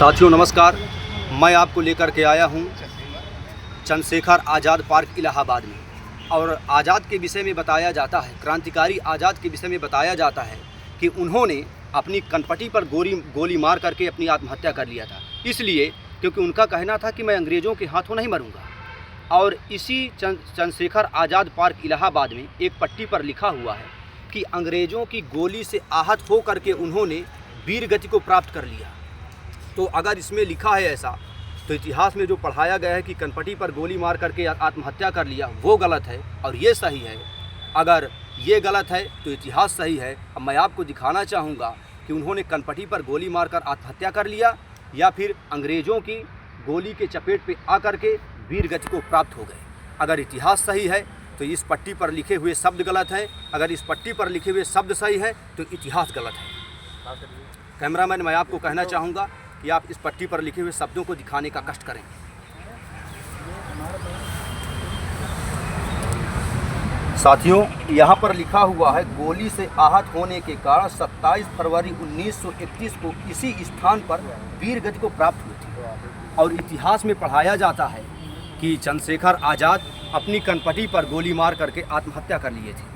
साथियों नमस्कार। मैं आपको लेकर के आया हूं चंद्रशेखर आज़ाद पार्क इलाहाबाद में। और आज़ाद के विषय में बताया जाता है, क्रांतिकारी आज़ाद के विषय में बताया जाता है कि उन्होंने अपनी कनपटी पर गोली मार करके अपनी आत्महत्या कर लिया था। इसलिए क्योंकि उनका कहना था कि मैं अंग्रेज़ों के हाथों नहीं मरूंगा। और इसी चंद्रशेखर आज़ाद पार्क इलाहाबाद में एक पट्टी पर लिखा हुआ है कि अंग्रेज़ों की गोली से आहत हो करके उन्होंने वीर गति को प्राप्त कर लिया। तो अगर इसमें लिखा है ऐसा, तो इतिहास में जो पढ़ाया गया है कि कनपटी पर गोली मार करके आत्महत्या कर लिया, वो गलत है और ये सही है। अगर ये गलत है तो इतिहास सही है। अब मैं आपको दिखाना चाहूँगा कि उन्होंने कनपटी पर गोली मारकर आत्महत्या कर लिया या फिर अंग्रेज़ों की गोली के चपेट पे आकर के वीर गति को प्राप्त हो गए। अगर इतिहास सही है तो इस पट्टी पर लिखे हुए शब्द गलत हैं, अगर इस पट्टी पर लिखे हुए शब्द सही है तो इतिहास गलत है। कैमरामैन, मैं आपको कहना चाहूँगा कि आप इस पट्टी पर लिखे हुए शब्दों को दिखाने का कष्ट करें। साथियों, यहाँ पर लिखा हुआ है, गोली से आहत होने के कारण 27 फरवरी 1931 को इसी स्थान पर वीर गति को प्राप्त हुई थी। और इतिहास में पढ़ाया जाता है कि चंद्रशेखर आज़ाद अपनी कनपटी पर गोली मार करके आत्महत्या कर लिए थे।